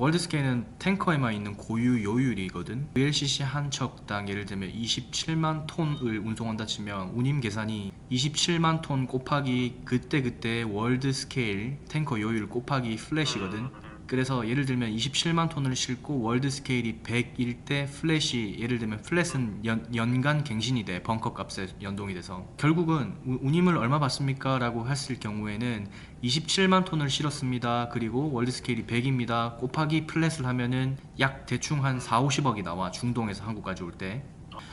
월드 스케일은 탱커에만 있는 고유 요율이거든. VLCC 한 척당 예를 들면 27만 톤을 운송한다 치면 운임 계산이 27만 톤 곱하기 그때 월드 스케일 탱커 요율 곱하기 플랫이거든. 그래서 예를 들면 27만 톤을 싣고 월드 스케일이 100일 때 플랫이, 예를 들면 플랫은 연간 갱신이 돼. 벙커 값에 연동이 돼서 결국은 운임을 얼마 받습니까? 라고 했을 경우에는 27만 톤을 실었습니다. 그리고 월드 스케일이 100입니다. 곱하기 플랫을 하면은 약 대충 한 4, 50억이 나와. 중동에서 한국까지 올 때.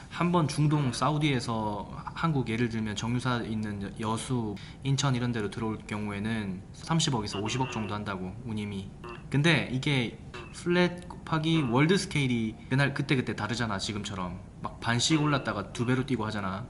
한번 중동 사우디에서 한국 예를 들면 정유사 있는 여수, 인천 이런 데로 들어올 경우에는 30억에서 50억 정도 한다고, 운임이. 근데 이게 플랫 곱하기 월드 스케일이 그날 그때 다르잖아. 지금처럼 막 반씩 올랐다가 두 배로 뛰고 하잖아.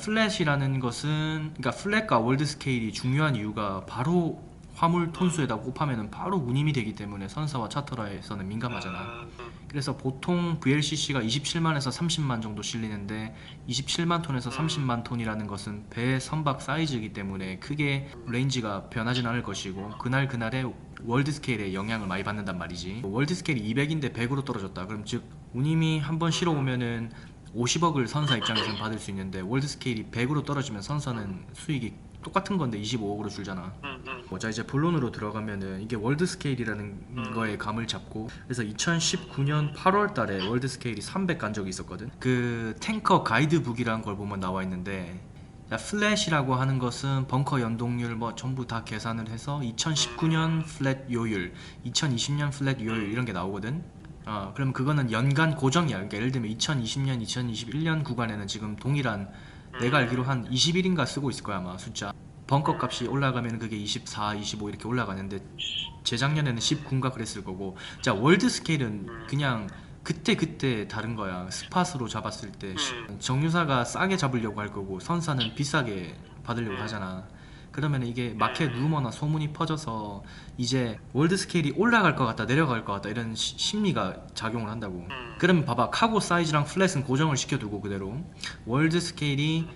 플랫이라는 것은, 그러니까 플랫과 월드 스케일이 중요한 이유가 바로 화물 톤수에다 곱하면 바로 운임이 되기 때문에 선사와 차터라에서는 민감하잖아. 그래서 보통 VLCC가 27만에서 30만 정도 실리는데 27만 톤에서 30만 톤이라는 것은 배 선박 사이즈이기 때문에 크게 레인지가 변하진 않을 것이고, 그날의 월드 스케일에 영향을 많이 받는단 말이지. 월드 스케일이 200인데 100으로 떨어졌다. 그럼 즉 운임이 한번 실어오면은 50억을 선사 입장에서는 받을 수 있는데, 월드 스케일이 100으로 떨어지면 선사는 수익이 똑같은 건데 25억으로 줄잖아. 자, 이제 본론으로 들어가면은 이게 월드 스케일이라는 거에 감을 잡고, 그래서 2019년 8월 달에 월드 스케일이 300 간 적이 있었거든. 그 탱커 가이드북이라는 걸 보면 나와 있는데, 자, 플랫이라고 하는 것은 벙커 연동률 뭐 전부 다 계산을 해서 2019년 플랫 요율, 2020년 플랫 요율 이런 게 나오거든. 그럼 그거는 연간 고정이야. 그러니까 예를 들면 2020년, 2021년 구간에는 지금 동일한, 내가 알기로 한 21인가 쓰고 있을 거야 아마 숫자. 벙커 값이 올라가면 그게 24, 25 이렇게 올라가는데 재작년에는 19인가 그랬을 거고. 자, 월드 스케일은 그냥 그때 다른 거야. 스팟으로 잡았을 때 정유사가 싸게 잡으려고 할 거고 선사는 비싸게 받으려고 하잖아. 그러면 이게 마켓 루머나 소문이 퍼져서 이제 월드 스케일이 올라갈 것 같다, 내려갈 것 같다 이런 심리가 작용을 한다고. 그러면 봐봐, 카고 사이즈랑 플랫은 고정을 시켜두고 그대로 월드 스케일이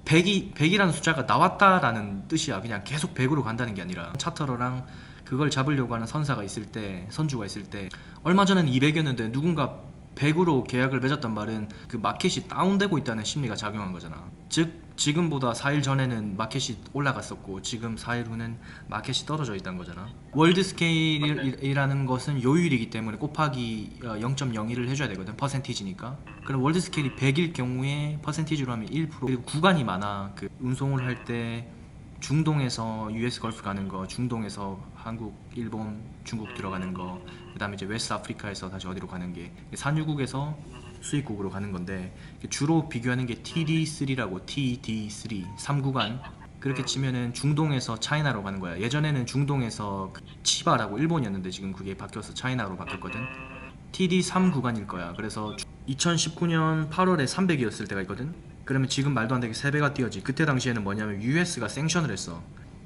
100이라는 숫자가 나왔다라는 뜻이야. 그냥 계속 100으로 간다는 게 아니라 차터러랑 그걸 잡으려고 하는 선사가 있을 때, 선주가 있을 때, 얼마 전에는 200이었는데 누군가 100으로 계약을 맺었단 말은 그 마켓이 다운되고 있다는 심리가 작용한 거잖아. 즉 지금보다 4일 전에는 마켓이 올라갔었고 지금 4일 후는 마켓이 떨어져 있다는 거잖아. 월드 스케일이라는 것은 요율이기 때문에 곱하기 0.01을 해줘야 되거든. 퍼센티지니까. 그럼 월드 스케일이 100일 경우에 퍼센티지로 하면 1%. 그리고 구간이 많아. 그 운송을 할 때 중동에서 US 걸프 가는 거, 중동에서 한국, 일본, 중국 들어가는 거, 그 다음에 이제 웨스트 아프리카에서 다시 어디로 가는 게, 산유국에서 수입국으로 가는 건데 주로 비교하는 게 TD3라고, TD3 3구간. 그렇게 치면은 중동에서 차이나로 가는 거야. 예전에는 중동에서 치바라고 일본이었는데 지금 그게 바뀌어서 차이나로 바뀌었거든. TD3 구간일 거야. 그래서 2019년 8월에 300이었을 때가 있거든. 그러면 지금 말도 안 되게 3배가 뛰어지. 그때 당시에는 뭐냐면 US가 생션을 했어.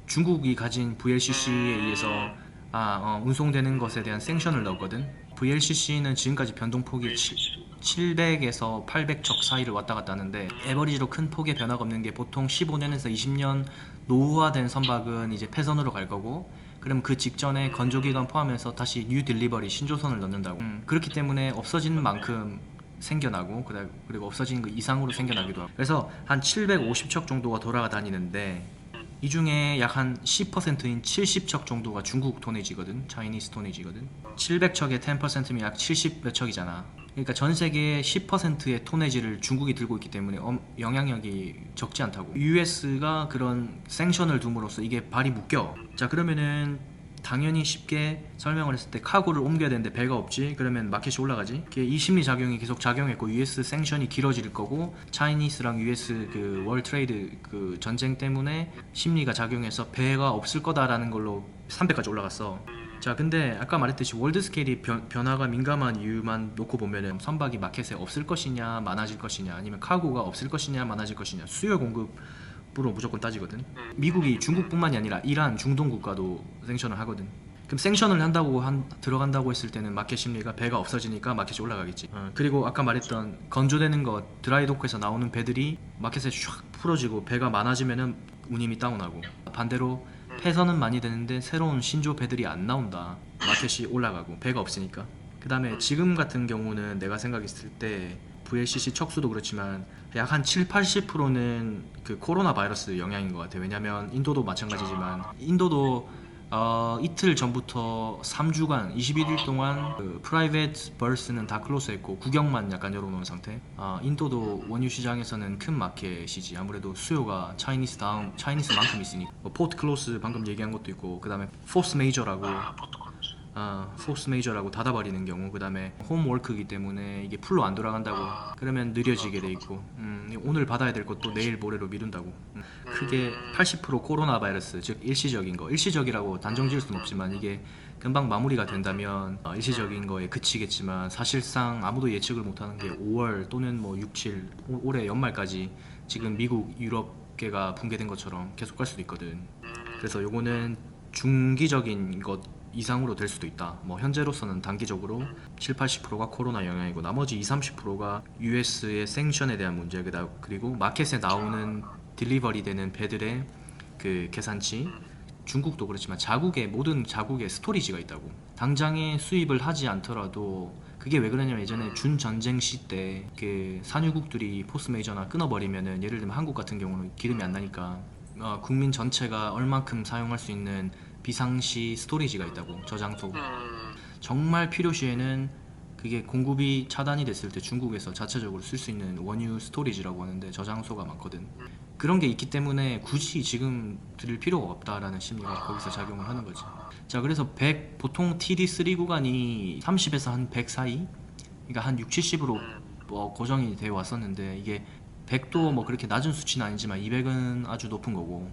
중국이 가진 VLCC에 의해서 운송되는 것에 대한 생션을 넣었거든. VLCC는 지금까지 변동폭이 700에서 800척 사이를 왔다 갔다 하는데 에버리지로 큰 폭의 변화가 없는 게 보통 15년에서 20년 노후화된 선박은 이제 폐선으로 갈 거고, 그럼 그 직전에 건조기간 포함해서 다시 뉴 딜리버리 신조선을 넣는다고. 그렇기 때문에 없어지는 만큼 생겨나고 그리고 없어진 그 이상으로 생겨나기도 하고. 그래서 한 750척 정도가 돌아다니는데 이 중에 약 한 10%인 70척 정도가 중국 토네지거든. 차이니스 토네지거든. 700척의 10%면 약 70몇 척이잖아. 그러니까 전 세계의 10%의 토네지를 중국이 들고 있기 때문에 영향력이 적지 않다고. US가 그런 생션을 둠으로써 이게 발이 묶여. 자, 그러면은 당연히 쉽게 설명을 했을 때 카고를 옮겨야 되는데 배가 없지. 그러면 마켓이 올라가지. 이 심리작용이 계속 작용했고 US 생션이 길어질 거고, 차이니스랑 US 그 월 트레이드 그 전쟁 때문에 심리가 작용해서 배가 없을 거다라는 걸로 300까지 올라갔어. 자, 근데 아까 말했듯이 월드 스케일이 변화가 민감한 이유만 놓고 보면은 선박이 마켓에 없을 것이냐 많아질 것이냐, 아니면 카고가 없을 것이냐 많아질 것이냐, 수요 공급으로 무조건 따지거든. 미국이 중국뿐만이 아니라 이란, 중동 국가도 생션을 하거든. 그럼 생션을 한다고 들어간다고 했을 때는 마켓 심리가 배가 없어지니까 마켓이 올라가겠지. 그리고 아까 말했던 건조되는 거, 드라이도크에서 나오는 배들이 마켓에 샥 풀어지고 배가 많아지면은 운임이 다운하고, 반대로 폐선은 많이 되는데 새로운 신조 배들이 안 나온다. 마켓이 올라가고 배가 없으니까. 그 다음에 지금 같은 경우는 내가 생각했을 때 VLCC 척수도 그렇지만 약 한 7, 80%는 그 코로나 바이러스 영향인 것 같아요. 왜냐면 인도도 마찬가지지만 인도도 이틀 전부터 3주간 21일 동안 그 프라이빗 버스는 다 클로스했고 국영만 약간 열어놓은 상태. 인도도 원유 시장에서는 큰 마켓이지. 아무래도 수요가 차이니스만큼 있으니. 포트 클로스 방금 얘기한 것도 있고, 그 다음에 포스 메이저라고 포스 메이저라고 닫아버리는 경우, 그 다음에 홈워크이기 때문에 이게 풀로 안 돌아간다고 그러면 느려지게 돼 있고, 오늘 받아야 될 것도 내일 모레로 미룬다고. 크게 80% 코로나 바이러스, 즉 일시적인 거, 일시적이라고 단정 지을 수는 없지만 이게 금방 마무리가 된다면 일시적인 거에 그치겠지만, 사실상 아무도 예측을 못하는 게 5월 또는 뭐 6, 7 올해 연말까지 지금 미국 유럽계가 붕괴된 것처럼 계속 갈 수도 있거든. 그래서 요거는 중기적인 것 이상으로 될 수도 있다. 뭐 현재로서는 단기적으로 7, 80%가 코로나 영향이고 나머지 20, 30%가 US의 생션에 대한 문제, 그리고 마켓에 나오는 딜리버리 되는 배들의 그 계산치. 중국도 그렇지만 모든 자국에 스토리지가 있다고. 당장에 수입을 하지 않더라도 그게 왜 그러냐면, 예전에 준전쟁 시 때 그 산유국들이 포스 메이저나 끊어버리면은, 예를 들면 한국 같은 경우는 기름이 안 나니까 국민 전체가 얼만큼 사용할 수 있는 비상시 스토리지가 있다고, 저장소. 정말 필요시에는 그게 공급이 차단이 됐을 때 중국에서 자체적으로 쓸 수 있는 원유 스토리지라고 하는데, 저장소가 많거든. 그런 게 있기 때문에 굳이 지금 드릴 필요가 없다라는 심리가 거기서 작용을 하는 거지. 자, 그래서 보통 TD3 구간이 30에서 한 100 사이, 그러니까 한 6, 70으로 고정이 되어 왔었는데, 이게 100도 뭐 그렇게 낮은 수치는 아니지만 200은 아주 높은 거고.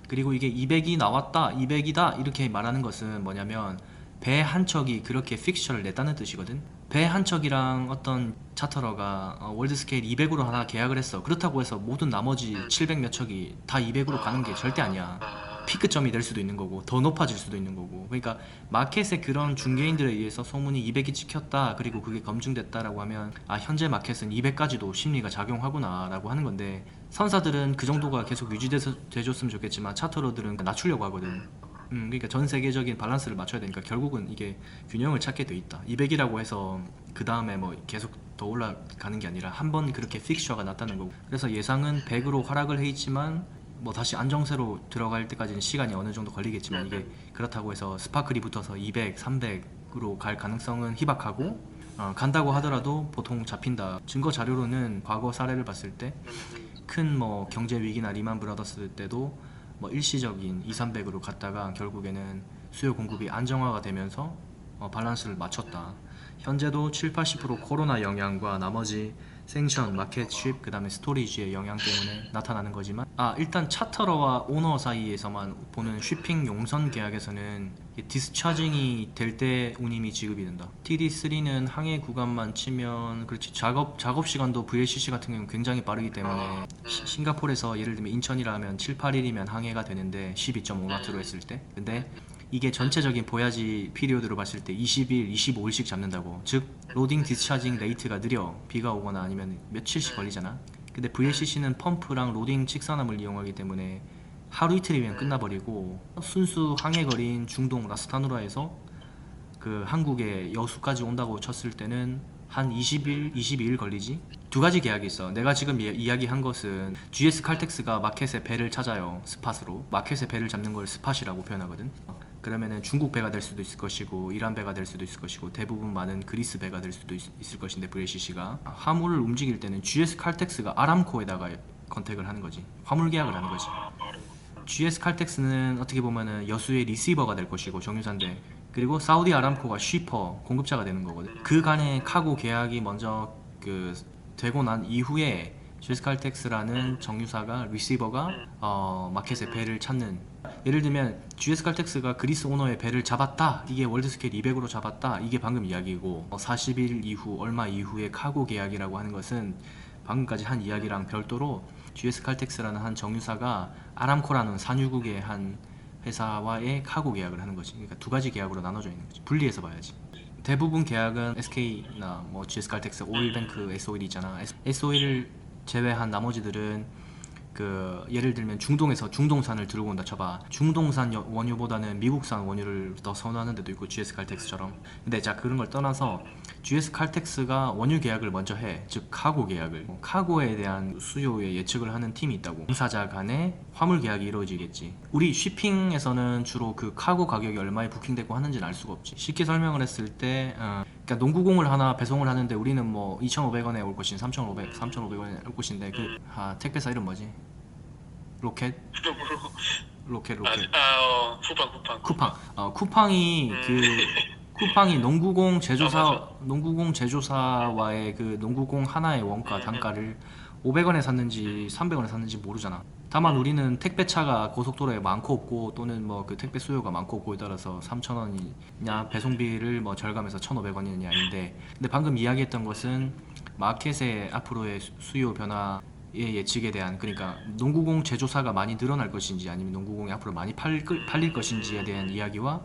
그리고 이게 200이 나왔다, 200이다 이렇게 말하는 것은 뭐냐면, 배 한 척이 그렇게 픽처를 냈다는 뜻이거든. 배 한 척이랑 어떤 차터러가 월드 스케일 200으로 하나 계약을 했어. 그렇다고 해서 모든 나머지 700 몇 척이 다 200으로 가는 게 절대 아니야. 피크점이 될 수도 있는 거고 더 높아질 수도 있는 거고. 그러니까 마켓의 그런 중개인들에 의해서 소문이 200이 찍혔다, 그리고 그게 검증됐다라고 하면, 현재 마켓은 200까지도 심리가 작용하구나 라고 하는 건데, 선사들은 그 정도가 계속 유지돼서 돼줬으면 좋겠지만 차터러들은 낮추려고 하거든. 그러니까 전 세계적인 밸런스를 맞춰야 되니까 결국은 이게 균형을 찾게 돼 있다. 200이라고 해서 그 다음에 뭐 계속 더 올라가는 게 아니라 한 번 그렇게 픽처가 났다는 거고. 그래서 예상은 100으로 하락을 해 있지만 뭐 다시 안정세로 들어갈 때까지는 시간이 어느 정도 걸리겠지만, 이게 그렇다고 해서 스파클이 붙어서 200, 300으로 갈 가능성은 희박하고, 간다고 하더라도 보통 잡힌다. 증거 자료로는 과거 사례를 봤을 때 큰 뭐 경제 위기나 리만 브라더스 때도 뭐 일시적인 2, 300으로 갔다가 결국에는 수요 공급이 안정화가 되면서 밸런스를 맞췄다. 현재도 7, 80% 코로나 영향과 나머지 생션, 마켓 쉽, 그 다음에 스토리지의 영향 때문에 나타나는 거지만, 일단 차터러와 오너 사이에서만 보는 쉬핑 용선 계약에서는 디스차징이 될 때 운임이 지급이 된다. TD3는 항해 구간만 치면, 그렇지, 작업 시간도 VLCC 같은 경우는 굉장히 빠르기 때문에 싱가포르에서 예를 들면 인천이라면 7, 8일이면 항해가 되는데 12.5나트로 했을 때. 근데 이게 전체적인 보야지 피리오드로 봤을 때 20일, 25일씩 잡는다고. 즉 로딩 디스차징 레이트가 느려. 비가 오거나 아니면 며칠씩 걸리잖아. 근데 VLCC는 펌프랑 로딩 직선암을 이용하기 때문에 하루 이틀이면 끝나버리고, 순수 항해거리인 중동 라스타누라에서 그 한국의 여수까지 온다고 쳤을 때는 한 20일, 22일 걸리지. 두 가지 계약이 있어. 내가 지금 이야기한 것은 GS 칼텍스가 마켓에 배를 찾아요. 스팟으로. 마켓에 배를 잡는 걸 스팟이라고 표현하거든. 그러면은 중국 배가 될 수도 있을 것이고, 이란 배가 될 수도 있을 것이고, 대부분 많은 그리스 배가 될 수도 있을 것인데, VLCC가 화물을 움직일 때는 GS 칼텍스가 아람코에다가 컨택을 하는 거지. 화물 계약을 하는 거지. GS 칼텍스는 어떻게 보면은 여수의 리시버가 될 것이고, 정유사인데, 그리고 사우디 아람코가 쉬퍼, 공급자가 되는 거거든. 그 간의 카고 계약이 먼저 되고 난 이후에 GS 칼텍스라는 정유사가, 리시버가 마켓에 배를 찾는. 예를 들면 GS 칼텍스가 그리스 오너의 배를 잡았다, 이게 월드스케일 200으로 잡았다, 이게 방금 이야기고, 40일 이후, 얼마 이후에 카고 계약이라고 하는 것은 방금까지 한 이야기랑 별도로 GS 칼텍스라는 한 정유사가 아람코라는 산유국의 한 회사와의 카고 계약을 하는 거지. 그러니까 두 가지 계약으로 나눠져 있는 거지. 분리해서 봐야지. 대부분 계약은 SK나 뭐 GS 칼텍스, 오일뱅크, SO일 있잖아. SO일을 제외한 나머지들은 그 예를 들면 중동에서 중동산을 들고 온다 쳐봐. 중동산 원유보다는 미국산 원유를 더 선호하는 데도 있고 GS 칼텍스처럼. 근데 자 그런 걸 떠나서 GS 칼텍스가 원유 계약을 먼저 해. 즉 카고 계약을. 카고에 대한 수요의 예측을 하는 팀이 있다고. 당사자 간에 화물 계약이 이루어지겠지. 우리 쉬핑에서는 주로 그 카고 가격이 얼마에 부킹되고 하는지는 알 수가 없지. 쉽게 설명을 했을 때 그러니까 농구공을 하나 배송을 하는데 우리는 뭐 2,500원에 올 것인 3,500원에 올 것인데 그 택배사 이름 뭐지? 로켓? 로켓. 쿠팡이 그 쿠팡이 농구공 제조사와의 그 농구공 하나의 원가 단가를 500원에 샀는지 300원에 샀는지 모르잖아. 다만 우리는 택배차가 고속도로에 많고 없고 또는 뭐 그 택배 수요가 많고 없고에 따라서 3,000원이냐 배송비를 뭐 절감해서 1,500원이냐 아닌데, 근데 방금 이야기했던 것은 마켓의 앞으로의 수요 변화 예측에 대한, 그러니까 농구공 제조사가 많이 늘어날 것인지 아니면 농구공이 앞으로 많이 팔릴 것인지에 대한 이야기와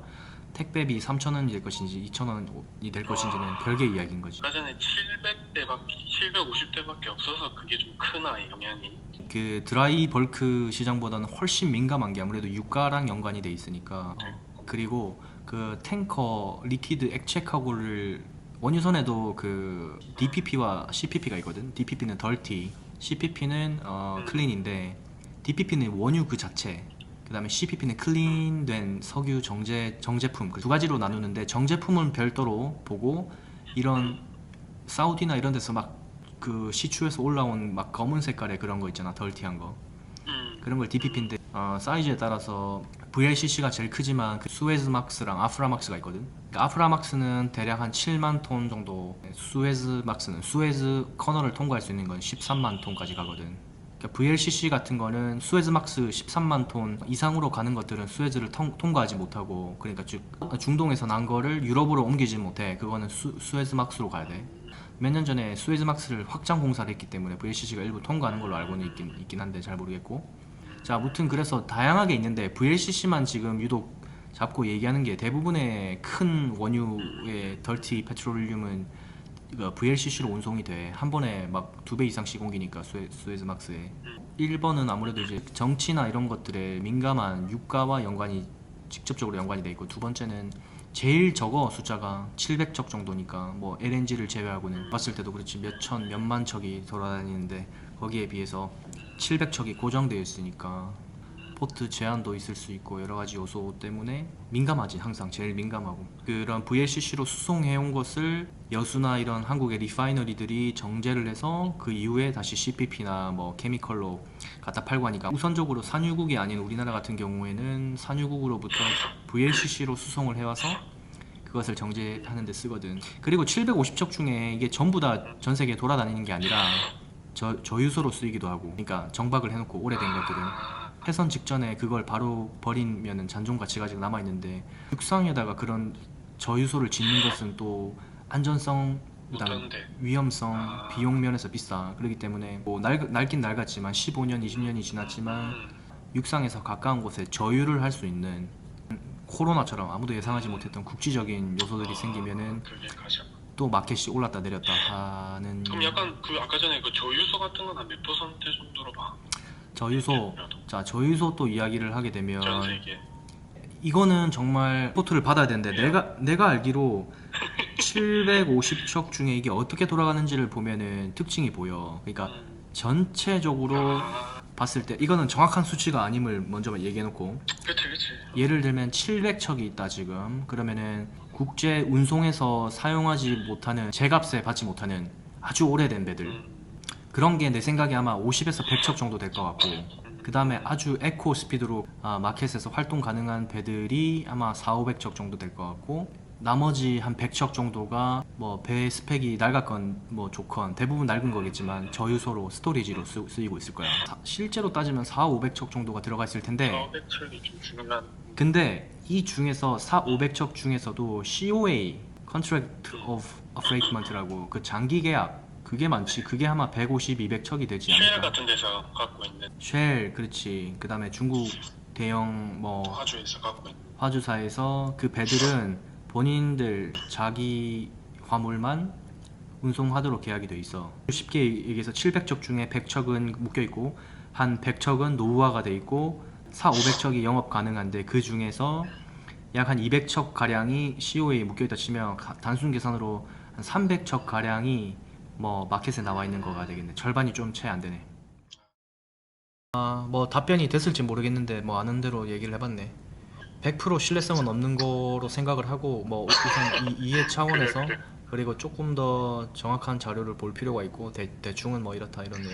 택배비 3,000원이 될 것인지 2,000원이 될 것인지는 별개의 이야기인 거지. 아까 전에 750대밖에 없어서 그게 좀 크나 영향이. 그 드라이 벌크 시장보다는 훨씬 민감한 게 아무래도 유가랑 연관이 돼 있으니까. 그리고 그 탱커 리퀴드 액체 카고를 원유선에도 그 DPP와 CPP가 있거든. DPP는 덜티, CPP는 클린인데, DPP는 원유 그 자체, 그 다음에 CPP는 클린된 석유 정제품, 그 두 가지로 나누는데 정제품은 별도로 보고, 이런 사우디나 이런 데서 막 그 시추에서 올라온 막 검은 색깔의 그런 거 있잖아, 덜티한 거, 그런 걸 DPP인데 사이즈에 따라서 VLCC가 제일 크지만 그 수에즈막스랑 아프라막스가 있거든. 그러니까 아프라막스는 대략 한 7만 톤 정도, 수에즈막스는 수에즈 커널을 통과할 수 있는 건 13만 톤까지 가거든. 그러니까 VLCC 같은 거는 수에즈막스 13만 톤 이상으로 가는 것들은 수에즈를 통과하지 못하고, 그러니까 즉 중동에서 난 거를 유럽으로 옮기지 못해. 그거는 수에즈막스로 가야 돼. 몇 년 전에 수에즈막스를 확장 공사를 했기 때문에 VLCC가 일부 통과하는 걸로 알고는 있긴 한데 잘 모르겠고. 자, 아무튼 그래서 다양하게 있는데 VLCC만 지금 유독 잡고 얘기하는 게, 대부분의 큰 원유의 덜티 페트롤륨은 VLCC로 운송이 돼. 한 번에 막 2배 이상씩 옮기니까 수에즈막스에. 1번은 아무래도 이제 정치나 이런 것들에 민감한 유가와 직접적으로 연관이 돼 있고, 두 번째는 제일 적어 숫자가 700척 정도니까, 뭐 LNG를 제외하고는 봤을 때도 그렇지 몇만 척이 돌아다니는데 거기에 비해서 700척이 고정되어 있으니까 포트 제한도 있을 수 있고 여러 가지 요소 때문에 민감하지. 항상 제일 민감하고. 그런 VLCC로 수송해온 것을 여수나 이런 한국의 리파이너리들이 정제를 해서 그 이후에 다시 CPP나 뭐 케미컬로 갖다 팔고 하니까, 우선적으로 산유국이 아닌 우리나라 같은 경우에는 산유국으로부터 VLCC로 수송을 해와서 그것을 정제하는 데 쓰거든. 그리고 750척 중에 이게 전부 다 전 세계에 돌아다니는 게 아니라 저유소로 쓰이기도 하고, 그러니까 정박을 해놓고 오래된 것들은 해선 직전에 그걸 바로 버리면은 잔존 가치가 아직 남아있는데, 육상에다가 그런 저유소를 짓는 것은 또 안전성, 그다음 위험성, 비용 면에서 비싸. 그렇기 때문에 뭐 낡긴 낡았지만 15년, 20년이 지났지만 육상에서 가까운 곳에 저유를 할 수 있는, 코로나처럼 아무도 예상하지 못했던 국지적인 요소들이 생기면은 또 마켓이 올랐다 내렸다 하는. 그럼 약간 그 아까 전에 그 저유소 같은 건 한 몇 퍼센트 정도로 봐? 저유소 또 이야기를 하게 되면 전 세계. 이거는 정말 포트를 받아야 되는데, 내가 알기로 750척 중에 이게 어떻게 돌아가는지를 보면은 특징이 보여. 그러니까 전체적으로 봤을 때, 이거는 정확한 수치가 아님을 먼저 얘기해놓고, 그치. 예를 들면 700척이 있다 지금. 그러면은 국제 운송에서 사용하지 못하는, 제값에 받지 못하는 아주 오래된 배들, 그런 게 내 생각에 아마 50에서 100척 정도 될 것 같고, 그 다음에 아주 에코 스피드로 마켓에서 활동 가능한 배들이 아마 4,500척 정도 될 것 같고, 나머지 한 100척 정도가 뭐 배 스펙이 낡았건 뭐 좋건 대부분 낡은 거겠지만 저유소로 스토리지로 쓰이고 있을 거야. 실제로 따지면 4,500척 정도가 들어가 있을 텐데, 400척이 좀 중요한. 근데 이 중에서 4,500척 중에서도 COA Contract of Affreightment라고 그 장기 계약, 그게 많지. 그게 아마 150, 200척이 되지 않을까. 쉘 같은 데서 갖고 있는. 쉘, 그렇지. 그 다음에 중국 대형 뭐 화주에서 갖고 있는. 화주사에서 그 배들은 본인들 자기 화물만 운송하도록 계약이 돼 있어. 쉽게 얘기해서 700척 중에 100척은 묶여 있고 한 100척은 노후화가 돼 있고 4,500척이 영업 가능한데 그 중에서 약 한 200척 가량이 COA에 묶여있다 치면 단순 계산으로 한 300척 가량이 뭐 마켓에 나와 있는 거가 되겠네. 절반이 좀 채 안 되네. 뭐 답변이 됐을지 모르겠는데 뭐 아는 대로 얘기를 해봤네. 100% 신뢰성은 없는 거로 생각을 하고 뭐 우선 이해 차원에서 그래. 그리고 조금 더 정확한 자료를 볼 필요가 있고 대충은 뭐 이렇다 이런 내용.